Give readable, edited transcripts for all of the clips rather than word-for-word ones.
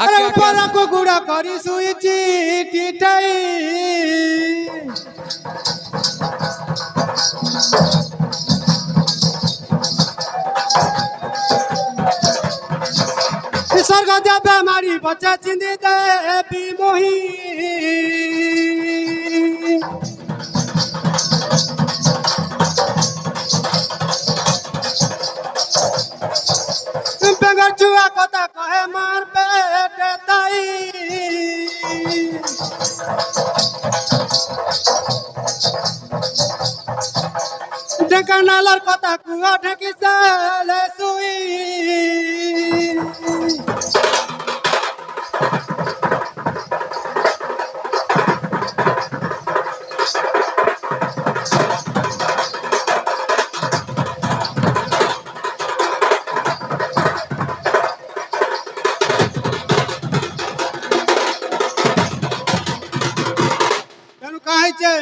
আরে উপরকু গুড়া করি শুইছি টিটাই স্বর্গ যাবে মারি বচা চিন্দি দেবী মহি বেগার চুয়া কথা কহে মার পেটে তাই ঢেকা নালার কথা কুয়া ঢেকি চালে শুই কাহিছে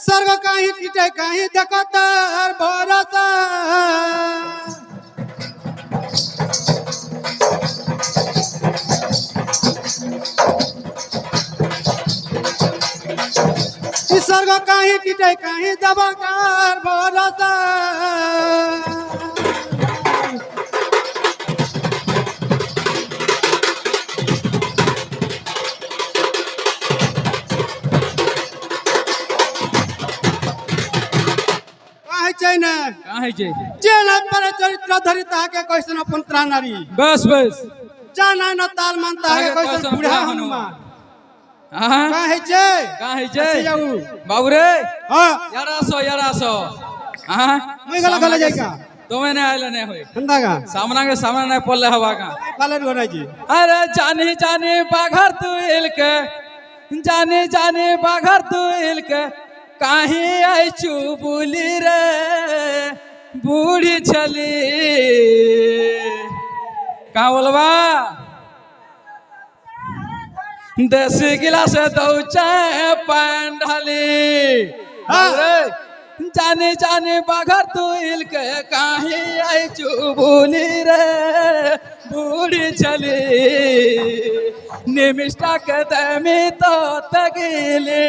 স্বর্গ কাহি টিটে কাহি দেখো তার ভরসা স্বর্গ কাহি টিটে কাহি দেব তার ভরসা চরিত্র ধরি তাহাকে কইছেন পুত্রা নারী बस बस জানা না তাল মান তাহাকে কইছেন বুড়া হনুমান কাহিছে যাও बाबू रे হ্যাঁ यार आसो हाँ মই গলা গলা যাইকা तुम्हें नहीं आइले नहीं हुई হন্দাগা सामना के सामने नहीं पड़ले हवा का কালে রনাজি अरे जानी जानी बाघर तू इलके जानी जानी बाघर तू इलके काहे आई चुबुली रे बूढ़ी छली का बोलबा देसी गिलास दौचे पान ढाली जाने जाने बाघर तू इलके काहे आई चुबुली रे बूढ़ी छली निमिष्टा के दमी तो तगिली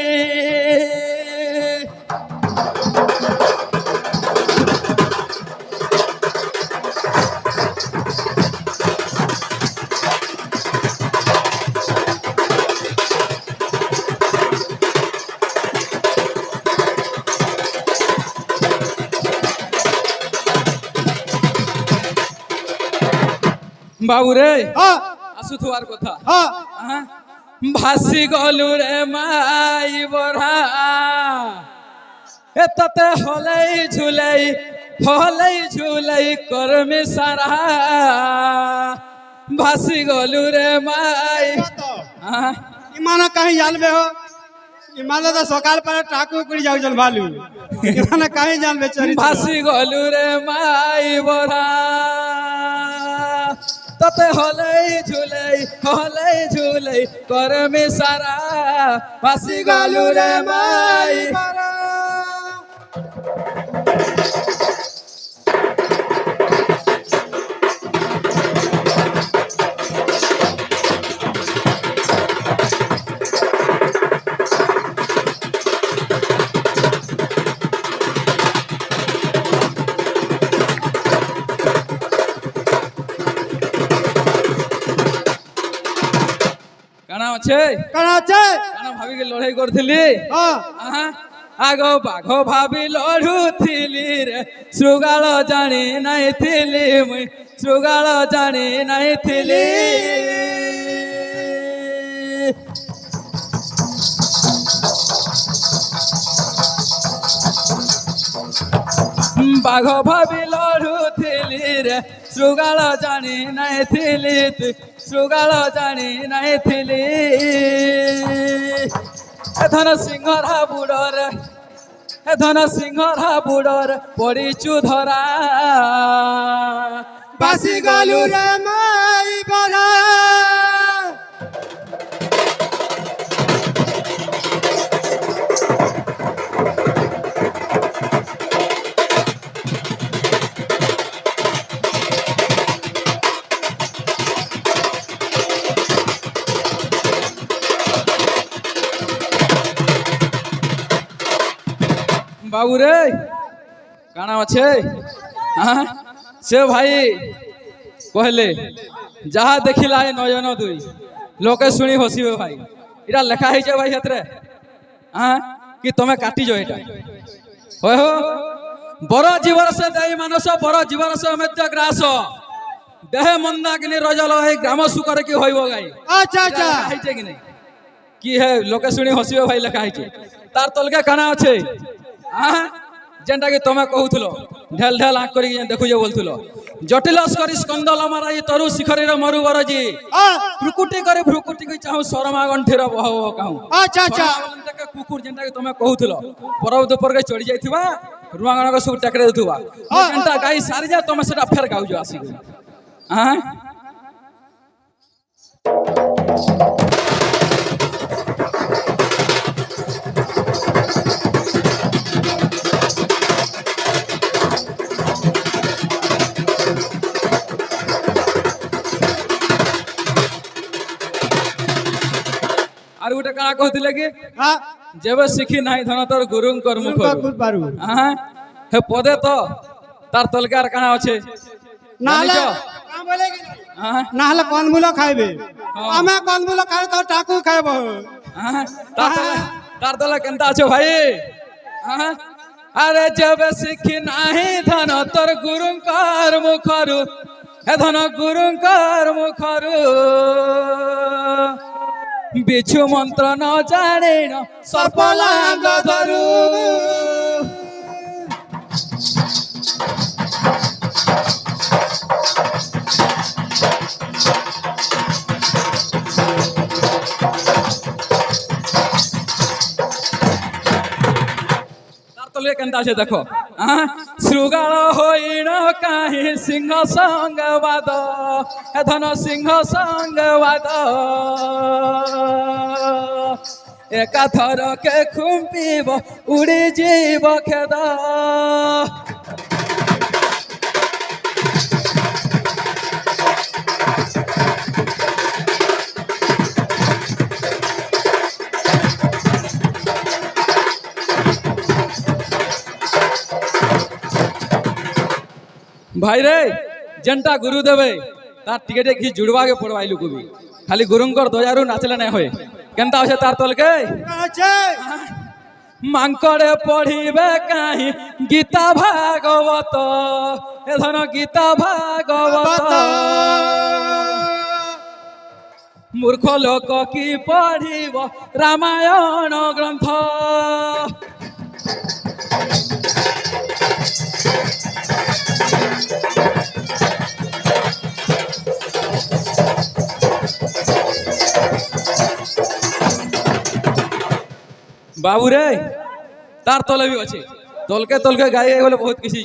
बाबू रे আসু থুয়ার কথা ভাসি গলু রে মাই বড়া এততে হলেই ঝুলাই কর্মে সারা ভাসি গলু রে মাই ইমান কাহি জানবে হো ইমান তো সকাল পরে টাকু কুড়ি যাউছন ভালু ইমান কাহি জানবে চরিত্র ভাসি গলু রে মাই বড়া तते हलै झुलै करमे सारा भासी गलु रे माई কানা আছে কানা ভাবি কে লড়াই করছিলি আগ বাঘ ভাবি লড়ুছিলি রে শৃগাল জানি নাই থিলি মুই শৃগাল জানি নাই থিলি বাঘ ভাবি লড়ুছিলি রে শৃগাল জানি নাই থিলি শৃগাল জানি নাই থিলি ধন সিংহরা বুড়র পড়িছু ধরা বাসি গলু রে মাই বড়া বাবু রে কানা আছে সে ভাই কহলে যাহা দেখিলা এ নয়ন দুই লোকে শুনি হসিবে ভাই এটা লেখা হয়েছে ভাই হাতরে কি তুমি কাটিছ এটা হয় হো বড় জীবন সে দেই মানুষ বড় জীবন সে মধ্য গ্রাস দেহে মন্দাকিনী রজল এই গ্রাম সুকরে কি হইব গাই আচ্ছা আচ্ছা হইছে কি নাই কি হে লোকে শুনি হসিবে ভাই লেখা হইছে তার তলকে কানা আছে যেটা কি তুমি কহুথলো ঢেল ঢেল আঁক করি দেখুছ বলথুল জটিলস করি স্কন্দল আমার এই তরু শিখরীর মরু বরজি ভ্রুকুটি করে ভ্রুকুটি কি চাহু শরমা গণ্ঠির বহ কাহু আচ্ছা আচ্ছা কুকুর যেটা কি তুমি কহুথল পরব দুপরকে চড়ি যাইথিবা রুয়াঙ্গনক ସବୁ টেকরে দেউথিবা যেটা গাই সারি যা তুমি সেটা ফের গাউছ আসি আর গোটে কাଣା কହୁଥିଲେ কি যেবে শিখি নাই ধন তোর গুরুঙ্কর মুখ হে পদে তো তার তলকে আর কাଣା আছে নাহলে নাহলে কন্দমূল খাইবে আমি কন্দমূল খাই তো টাকু খাইব তার তলে কেনতা আছে ভাই আরে যেবে শিখি নাই ধন তোর গুরুঙ্কর মুখরু হে ধন গুরুঙ্কর মুখরু বিছু মন্ত্র ন জানে ন সর্পলাঙ্গ ধরু তলে কেনতা আছে দেখো শৃগাল হইণ কাহি সিংহ সঙ্গবাদ হে ধন সিংহ সঙ্গবাদ একা থরকে খুম্পিব উড়ি যাব খেদ भाई रे जेनटा गुरु देवे तार टिके टिके जुड़वा के पड़वाई लुक भी खाली गुरुंकर दयारु नाचले नहीं होए केनता होছে तार तल के मांकड़े पढ़िबे काहे गीता भागवत ए धन गीता भागवत मूर्ख लोक की पढ़िब रामायण ग्रंथ बाबू रे तार तले भी अच्छे तलके गाई बोले बहुत किसी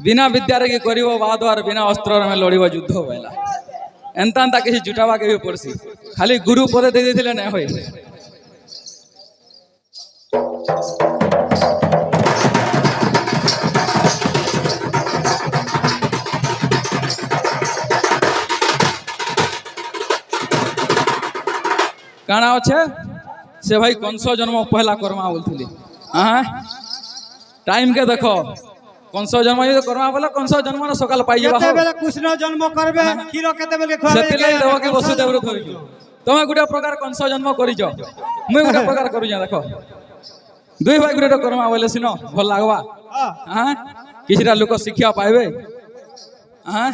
बिना विद्यारे की करिब बाद और बिना अस्त्र में लड़ब युद्ध होगा एंता एंता किसी जुटावा के भी पड़सी खाली गुरु पदे दे देथिले नहीं होय काना अच्छे से भाई कंस जन्म पहला कर्मा बोलते टाइम के देखो कंस जन्म ये कर्मा बोले कंस जन्म सकाल पाई जाबा केते कृष्ण जन्म करबे खीर केते बेले खवाबे सेते लाई देबो के वसुदेव रो करिजो तमे गुटे प्रकार कंस जन्म करिजो मुई गुटे प्रकार करू जा देखो दुई भाई गुटे कर्मा बोले सिनो भल लागबा हां किछरा लोक शिक्षा पाइबे हां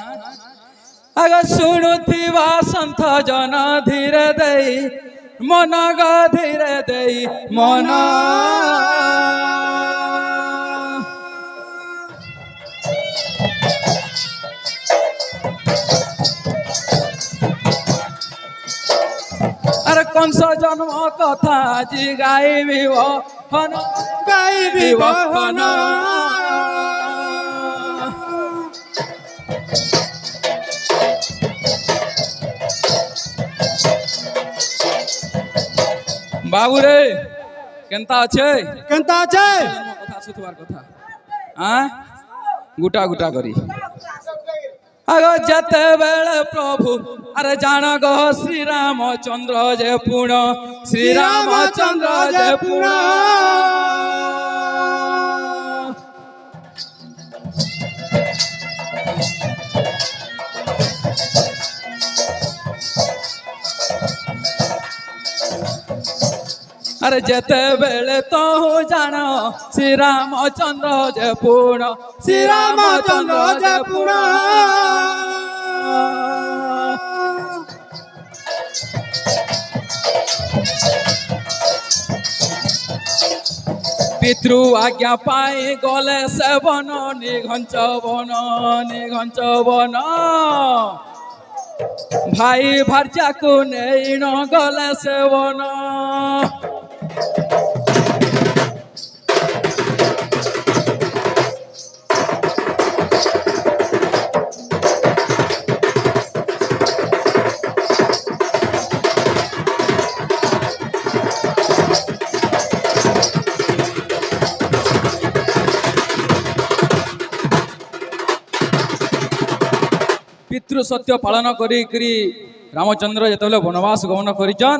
अगर सुनुथिबा संत जन धीरे देई मन गा धीरे देई मन अरे कंस जन्म कथा जी गाइबी हन गाइबी हन बाबू रे केनता अच्छे कथा सुथवार कथा गुटा गुटा करी আগ যেতেবেলে প্রভু আরে জান গো শ্রীরামচন্দ্র যে পুণ শ্রীরামচন্দ্র যে পুণ আরে যেতেবেলে তো জান শ্রীরামচন্দ্র যে পুণ শ্রীরামচন্দ্র যে পুণ পিতৃ আজ্ঞা পাই গলে সে বন নিঘঞ্চ বন ভাই ভার্যাকু নেই ন গলে সে বন পিতৃ সত্য পালন করি রামচন্দ্র যেতবেলে বনবাস গমন করিছন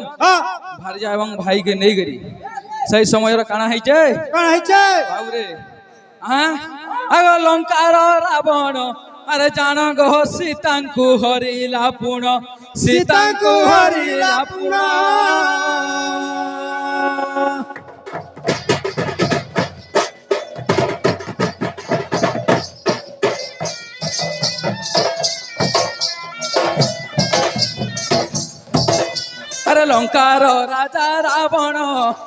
ভার্যা এবং ভাইকে নেই করি সেই সময়ের কাଣା হয়েছে বাবুরে আগ লঙ্কার রাবণ আরে জান গো সীতাঙ্কু হরিলা পুণ সীতাঙ্কু হরিলা পুণ আরে লঙ্কার রাজা রাবণ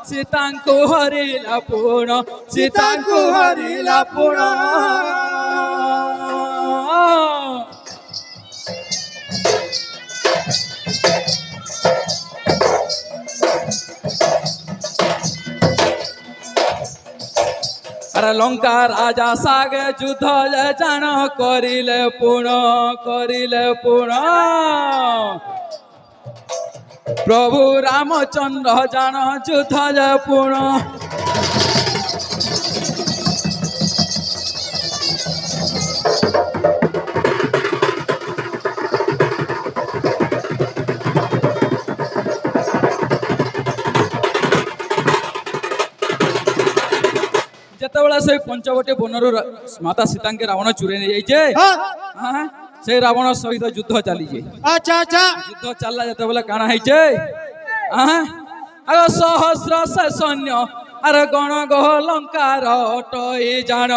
সীতাঙ্কু হরিলা পুণ সীতাঙ্কু হরিলা পুণ আরে লঙ্কা রাজা সাগে যুদ্ধ জান করিলে পুণ প্রভু রামচন্দ্র জান যুদ্ধ পুণ যেতবেলে সেই পঞ্চবটী বনরু মাতা সীতাঙ্কে রাবণ চুরে নিয়ে যাইছে সেই রাবণ সহিত যুদ্ধ চালিছে আচ্ছা আচ্ছা যুদ্ধ চাললা যেতবেলে কাଣା হয়েছে আগ সহস্র সে সৈন্য আরে গণ গহ লঙ্কার অটই জান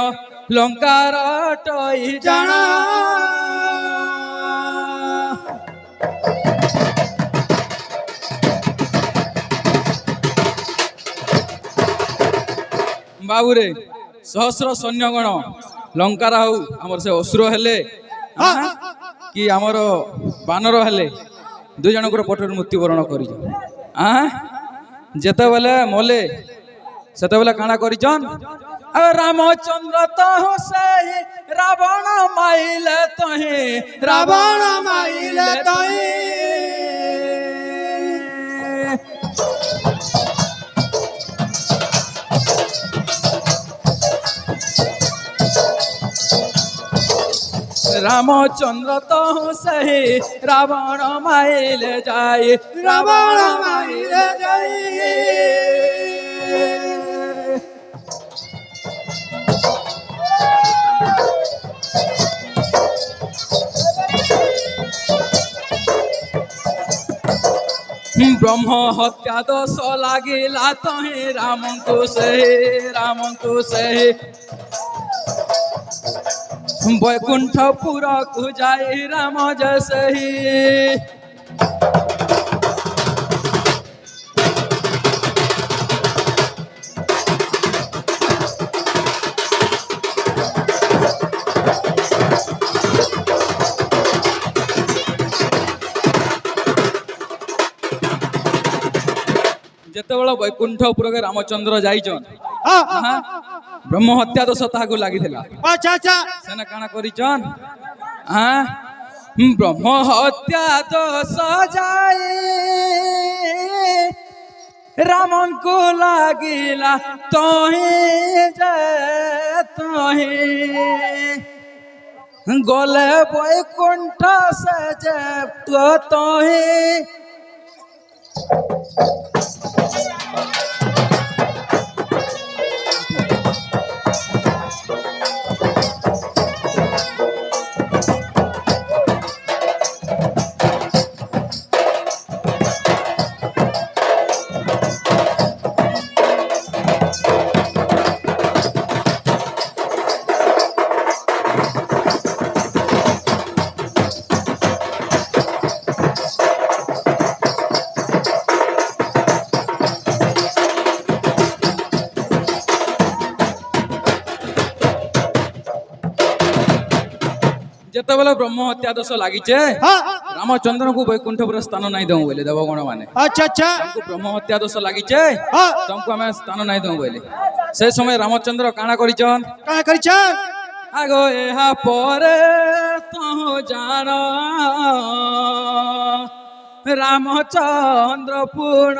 লঙ্কার অটই জান বাবুরে সহস্র সৈন্যগণ লঙ্କାର হଉ ଆମର ସେ ଅସୁର ହେଲେ କି ଆମର ବାନର ହେଲେ ଦୁଇ ଜଣଙ୍କର ପଟରେ ମୃତ୍ୟୁବରଣ କରିଛ ଯେତେବେଳେ ମଲେ ସେତେବେଳେ କାଣା କରିଛନ୍ ଆଉ ରାମଚନ୍ଦ୍ର ତହ ସେହି ରାବଣ ମାଇଲେ ତହିଁ ରାବଣ ମାଇଲେ ତହିଁ রামচন্দ্র তো সেই রাবণ মাইলে যাই রাবণ মাইলে যাই ব্রহ্ম হত্যা দোষ লাগিলা তহি রামଙ୍କୁ সেই বৈকুণ্ঠপুরকু যাই রাম জসহি যেতবেলে বৈকুণ্ঠপুরকে রামচন্দ্র যাইছন ব্রহ্ম হত্যা দোষ তাহাকে লাগিলা আচ্ছা আচ্ছা সেনা কাଣା করিছন ব্রহ্ম হত্যা দোষ যাই রামଙ୍କୁ লাগিলা তহি যে তহি গলে বৈকুণ্ঠ সে যে তোহে যেতবেলে ব্রহ্ম হত্যা দোষ লাগিছে हाँ রামচন্দ্র কু বৈকুণ্ঠপুর স্থান নাই দেউ বলে দেবগণ মানে अच्छा अच्छा তাଙ୍କୁ ব্রহ্ম হত্যা দোষ লাগিছে हाँ ତମକୁ ଆମେ ସ୍ଥାନ নাই ଦେଉ ବୋଇଲେ ସେ ସମୟ ରାମଚନ୍ଦ୍ର କାଣା କରିଛନ୍ कहाँ करी ଆଗ ଏହା ପରେ ତହ ଜାଣ ରାମଚନ୍ଦ୍ର ପୁଣ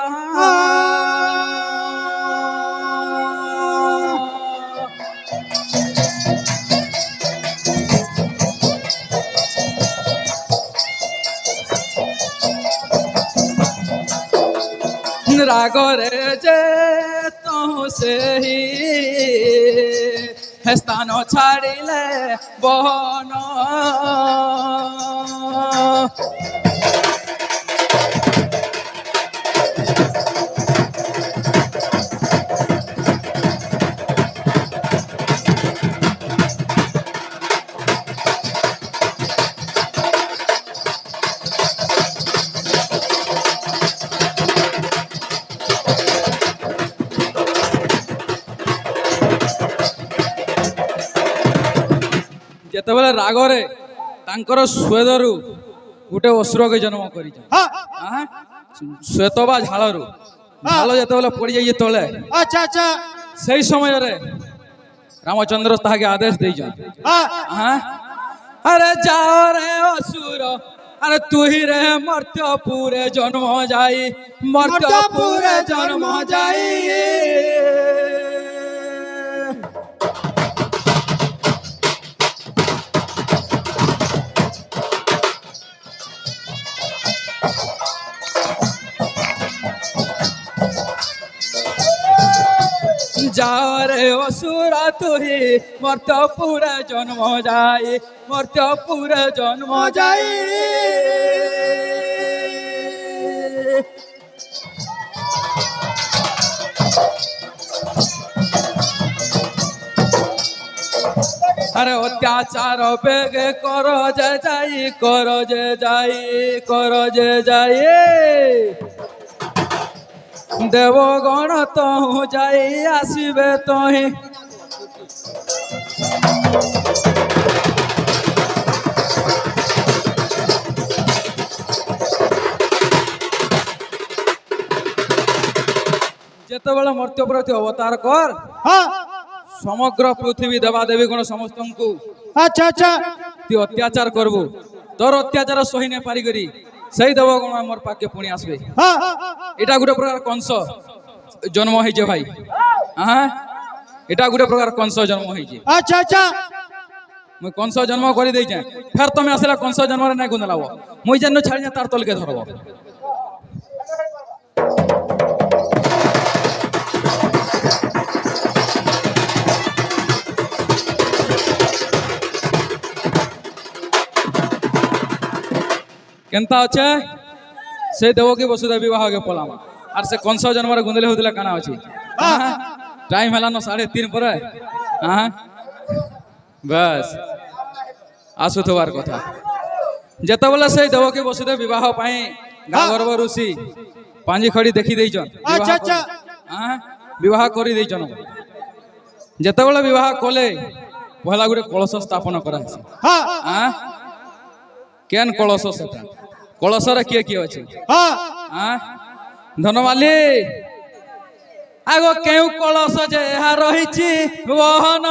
রাগরে যে তহ সেই স্থান ছাড়িলে বহন যেতবেলে রাগরে তাঙ্কর স্বেদরু গোটে অসুরকে জন্ম করিছে हाँ শ্বেত বা ঝালরু ঝাল যেতবেলে পড়ি যাইছে তলে अच्छा अच्छा সেই সমୟରେ রামচন্দ্র তাহাকে আদেশ ଦେଇଛନ୍ हाँ হ্যাঁ আরে যাও রে অসুর আরে তুই রে মর্ত্যপুরে জন্ম যাই মর্ত্যপুরে জন্ম যাই যাও রে অসুরা তুই মর্ত্যপুরে জন্ম যাই মর্ত্যপুরে জন্ম যাই আরে অত্যাচার বেগে কর যে যাই কর যে যাই কর যে যাই দেবগণ তহু যাই আসিবে তহে যেতবেলে মর্ত্যপ্রতি অবতার কর हाँ সমগ্র পৃথিবী দেবা দেবী গণ সমস্তଙ୍କୁ अच्छा अच्छा তুই অত্যাচার করবু তোর অত্যাচার সহি নে পারি করি সেই দেবগণ মোর পাকে পুଣି আসবে हाँ এটা গোটে প্রকার কংস জন্ম হয়েছে ভাই হ্যাঁ এটা গোটে প্রকার কংস জন্ম হয়েছে अच्छा अच्छा মুই কংস জন্ম করে দেইছে ফের তুমি আসলে কংস জন্মরে নাই গুন্দলাব মুই যেন ছাড়ি তার তলকে ধরব কেনতা আছে সেই দেবকী বসুদেব বিবাহকে পলাম আর সে কংস জন্মরে গুন্দলে হউতলে কানা আছে টাইম হেলানো 3:30 পরে হ্যাঁ বাস আসুথবার কথা যেতবেলে সেই দেবকী বসুদেব বিবাহ পাই গা গর্ভ ঋষি পাঞ্জি খড়ি দেখি দেইছন अच्छा अच्छा হ্যাঁ বিবাহ করি দেইছন যেতবেলে বিবাহ কলে পহলা গোটে কলস স্থাপন করা হয়েছে हाँ হ্যাঁ কেন কলস সেটা কলসরে কিଏ কিଏ ଅଛି हाँ হ্যাঁ ধনমালি আগ কেউ কলস যে ଏହା ରହିଛି বহন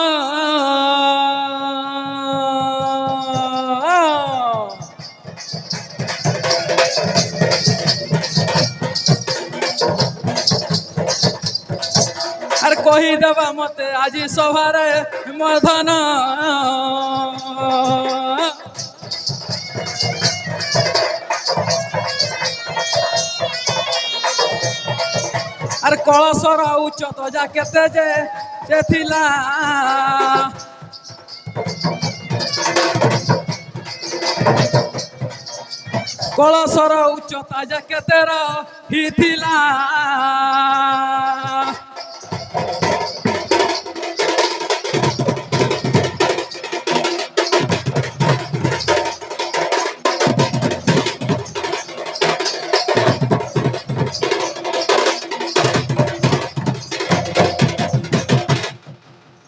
আর কহিদেবা মতে আজি সভারে মধন আরে কলসর উচ্চতা যা কেতে যে ଥିଲା কলসর উচ্চতা যা কেতে রহিଥିଲା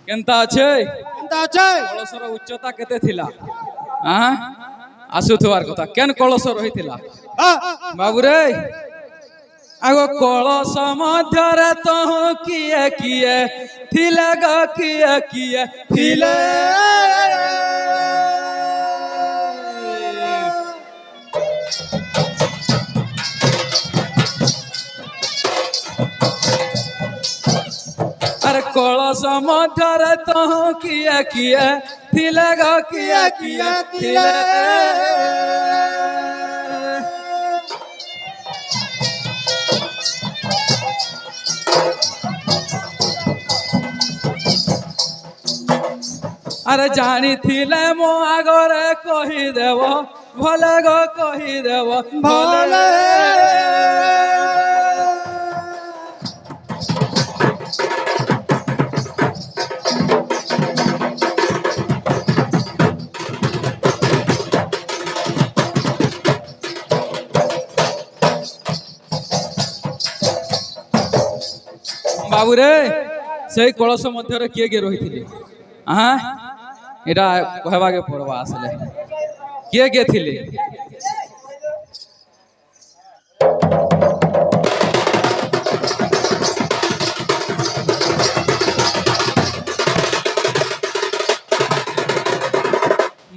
কেনতা আছে কেনতা আছে কলসর উচ্চতা কেতে ଥିଲା আসুথবার কথা কেন কলস রহিଥିଲା বাবুরে আগ কলস ମଧ୍ୟରେ তহ কিଏ কিଏ ଥିଲେ ଗ କିଏ କିଏ ଥିଲେ আরে কলস ମଧ୍ୟରେ তহ কিଏ କିଏ ଥିଲେ ଗ କିଏ କିଏ ଥିଲେ আরে জানিଥିଲେ ମୋ ଆଗରେ କହିଦେବ ଭଲେ ଗ କହିଦେବ ଭଲେ বাবুরে সেই কলস মধ্যে কিଏ কিଏ রহিଥିଲେ এটা কহবাকে পড়বা আসলে কিଏ কিଏ ଥିଲେ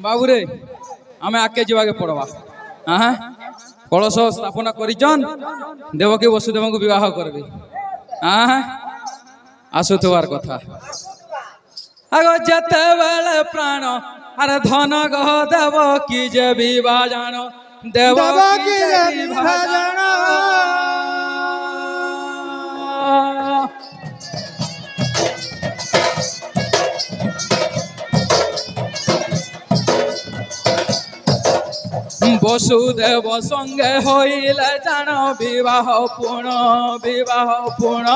বাবুরে আমি আগে যাওয়াকে পড়বা কলস স্থাপনা করিছন দেবকী বসুদেবଙ୍କୁ বিবাহ করবে আসুথবার কথা আগ যেতেবেলে প্রাণ আরে ধন গহ দেব কি যে বিবাহ জান দেব কি যে বিবাহ জান বসুদেব সঙ্গে হইলে জান বিবাহ পুণ বিবাহ পুণ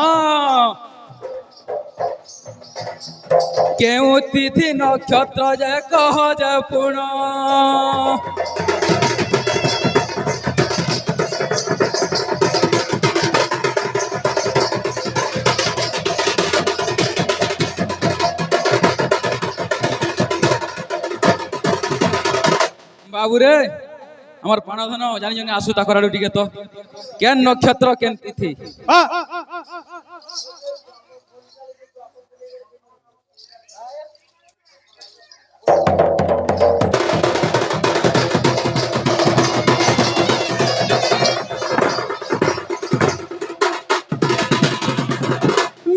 কেউ তিথি নক্ষত্র যে কহ যে পুণ বাবুরে আমার প্রাণধন জানি জানি আসু তাকর আড়ু টিকে তো কেন নক্ষত্র কেন তিথি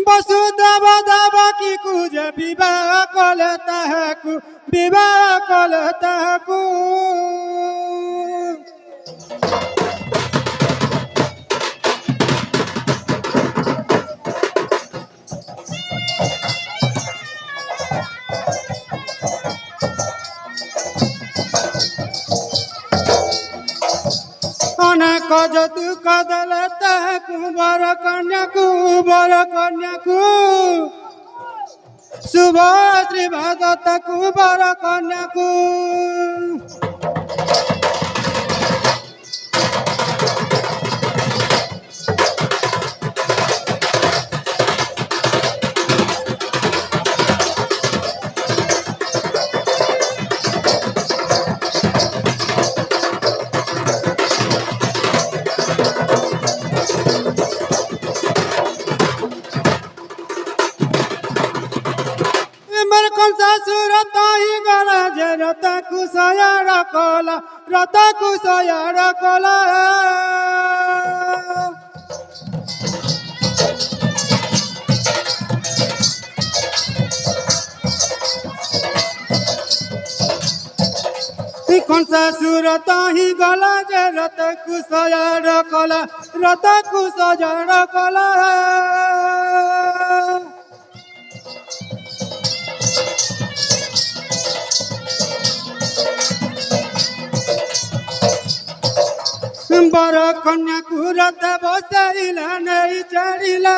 বসুদেব দেবকী কু যে বিবাহ কলে তাহাকু বিবাহ কলে তাহাকু অনেক যৌতুক দেলে তাহাকু বর কন্যাকু শুভ শ্রীবাদ তাকু বর কন্যাকু রতাকু সয়ার কলা ଶ୍ୱଶୁର ତହିଁ ଗଲା ଯେ ରତକୁ ସଜାଡ଼ କଲା ରତକୁ ସଜାଡ଼ କଲା ବର କନ୍ୟାକୁ ରଥ ବସାଇଲା ନେଇ ଚଢ଼ିଲା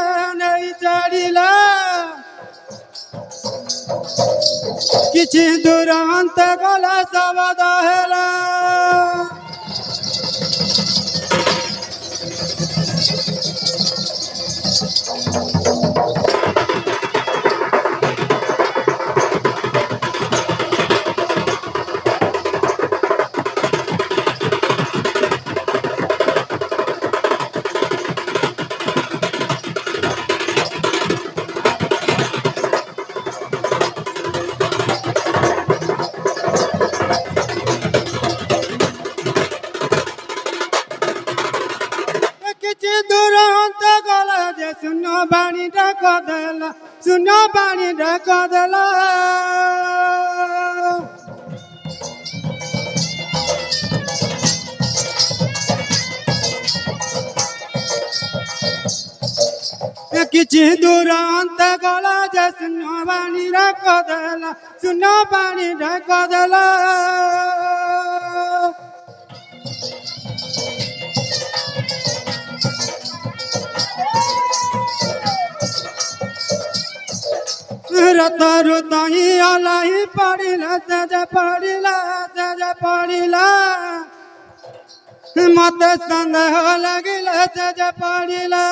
କିଛି ଦୂର ଅନ୍ତ ଗଲା ଶବଦ ହେଲା କିଛି ଦୂର ଅନ୍ତ ଗଲା ଯେ ଶୂନ୍ୟ ବାଣୀ ଡାକ ଦେଲା କିଛି ଦୂର ଅନ୍ତ ଗଲା ଯେ ଶୂନ୍ୟ ବାଣୀ ଡାକ ଦେଲା ରଥରୁ ତହିଁ ଓହ୍ଲାଇ ପଡ଼ିଲା ସେଜ ପଡ଼ିଲା ମତେ ସନ୍ଦେହ ଲାଗିଲା ସେଜ ପଡ଼ିଲା